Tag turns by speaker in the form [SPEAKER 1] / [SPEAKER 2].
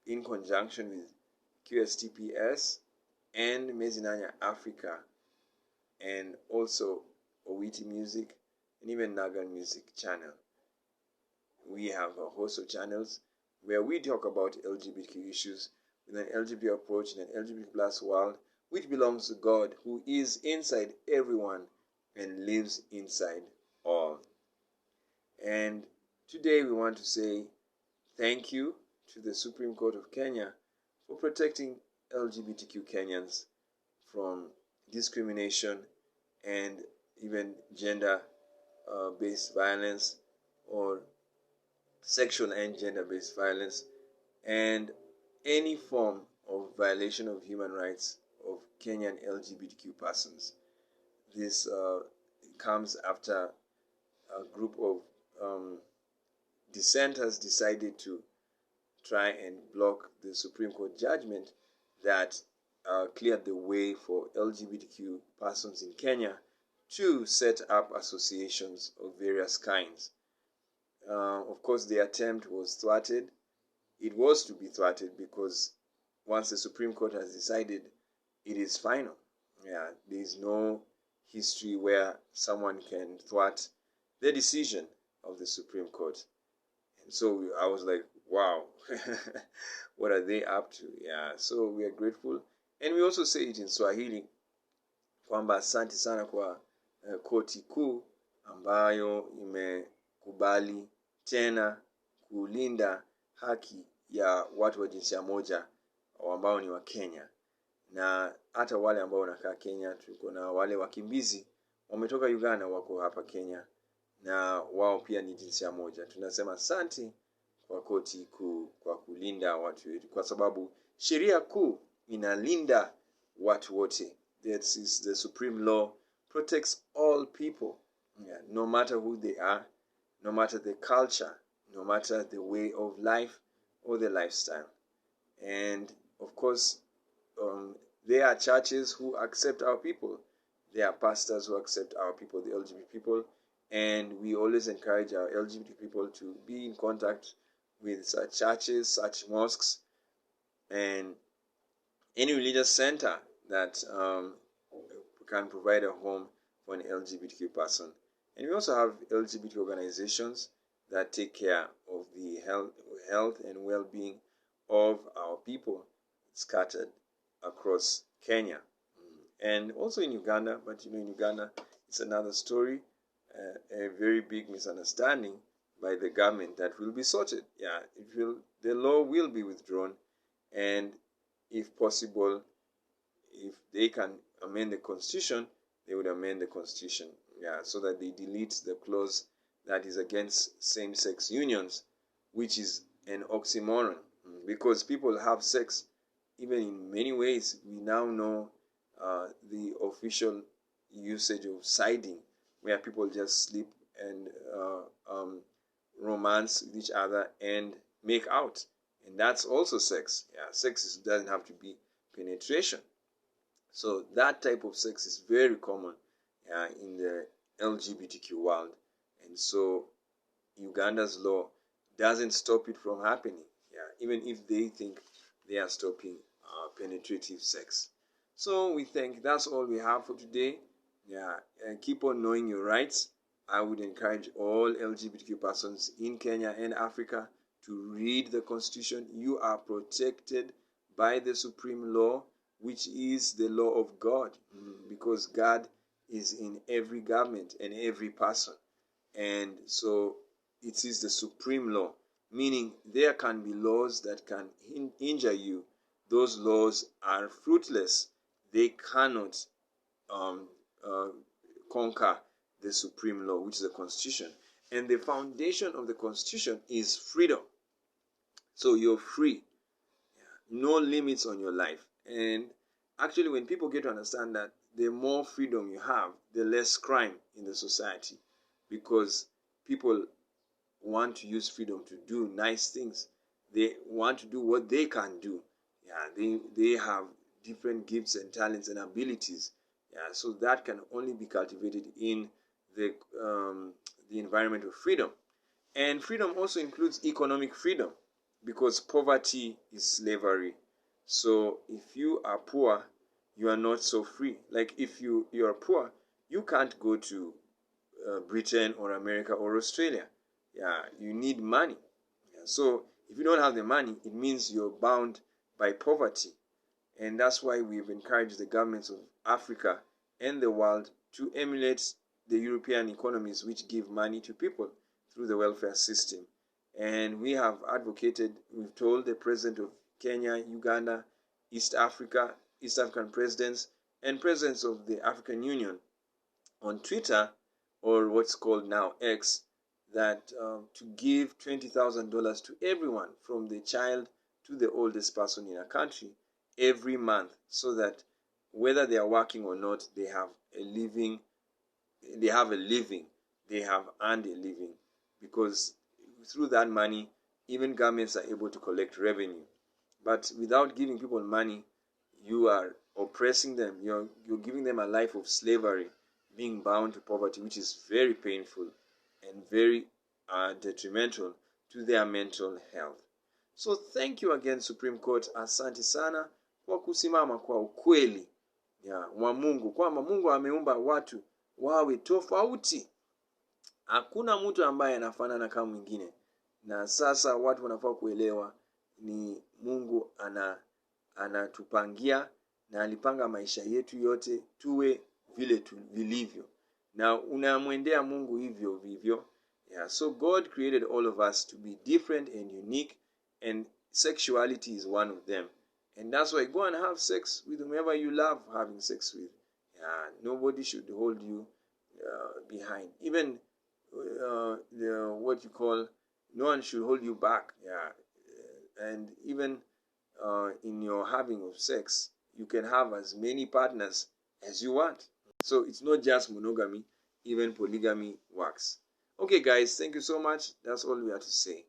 [SPEAKER 1] in conjunction with QSTPS and Mezinanya Africa, and also Owiti Music, and even Nagan Music channel. We have a host of channels where we talk about LGBTQ issues with an LGBT approach in an LGBT plus world, which belongs to God, who is inside everyone and lives inside all. And today we want to say thank you to the Supreme Court of Kenya for protecting LGBTQ Kenyans from discrimination and even gender-based violence, or sexual and gender-based violence, and any form of violation of human rights of Kenyan LGBTQ persons. This comes after a group of dissenters decided to try and block the Supreme Court judgment that cleared the way for LGBTQ persons in Kenya to set up associations of various kinds. Of course, the attempt was thwarted. It was to be thwarted because once the Supreme Court has decided, it is final. Yeah, there is no history where someone can thwart the decision of the Supreme Court. And so I was like, wow, what are they up to? Yeah, so we are grateful. And we also say it in Swahili, kwamba asante sana kwa Korti Kuu ambayo imekubali tena kulinda haki ya watu wa jinsia moja ambao ni wa Kenya. Na hata wale ambao wanakaa Kenya, tuko na wale wakimbizi wametoka Uganda wako hapa Kenya, na wao pia ni jinsia moja. Tunasema asante kwa Korti Kuu kwa kulinda watu wetu, kwa sababu sheria kuu inalinda watu wote. That is, the supreme law protects all people, yeah, no matter who they are, no matter the culture, no matter the way of life or the lifestyle. And of course, there are churches who accept our people. There are pastors who accept our people, the LGBT people. And we always encourage our LGBT people to be in contact with such churches, such mosques, and any religious center that can provide a home for an LGBTQ person. And we also have LGBT organizations that take care of the health and well-being of our people scattered across Kenya. And also in Uganda, but in Uganda, it's another story, a very big misunderstanding by the government that will be sorted. Yeah, the law will be withdrawn, and if possible, if they can amend the constitution, they would amend the constitution, yeah, so that they delete the clause that is against same-sex unions, which is an oxymoron, because people have sex even in many ways. We now know the official usage of siding, where people just sleep and romance with each other and make out, and that's also sex. Yeah, sex doesn't have to be penetration. So that type of sex is very common in the LGBTQ world, and so Uganda's law doesn't stop it from happening. Yeah, even if they think they are stopping penetrative sex. So we think that's all we have for today. Yeah, and keep on knowing your rights. I would encourage all LGBTQ persons in Kenya and Africa to read the Constitution. You are protected by the supreme law, which is the law of God, because God is in every government and every person. And so it is the supreme law, meaning there can be laws that can injure you. Those laws are fruitless. They cannot conquer the supreme law, which is the Constitution. And the foundation of the Constitution is freedom. So you're free. No limits on your life. And actually, when people get to understand that, the more freedom you have, the less crime in the society, because people want to use freedom to do nice things. They want to do what they can do. Yeah, they have different gifts and talents and abilities. Yeah, so that can only be cultivated in the environment of freedom. And freedom also includes economic freedom. because poverty is slavery. So if you are poor, you are not so free. Like if you are poor, you can't go to Britain or America or Australia. Yeah, you need money. Yeah, so if you don't have the money, it means you're bound by poverty. And that's why we've encouraged the governments of Africa and the world to emulate the European economies which give money to people through the welfare system. And we have advocated, we've told the president of Kenya, Uganda, East African presidents, and presidents of the African Union on Twitter, or what's called now X, that to give $20,000 to everyone, from the child to the oldest person in a country, every month, so that whether they are working or not, they have a living, they have earned a living, because through that money, even governments are able to collect revenue. But without giving people money, you are oppressing them. You're giving them a life of slavery, being bound to poverty, which is very painful and very detrimental to their mental health. So thank you again, Supreme Court. Asante sana kwa kusimama kwa ukweli wa Mungu, kwamba Mungu ameumba watu wawe tofauti. Hakuna mtu ambaye anafanana kama mwingine. Na sasa watu wanafaa kuelewa ni Mungu anatupangia na alipanga maisha yetu yote tuwe vile vilivyo. Na unamwendea Mungu hivyo vivyo. Yeah, so God created all of us to be different and unique, and sexuality is one of them. And that's why go and have sex with whomever you love having sex with. Yeah, nobody should hold you behind. Even what you call, no one should hold you back. Yeah, and even in your having of sex, you can have as many partners as you want. So it's not just monogamy, even polygamy works. Okay guys, thank you so much. That's all we have to say.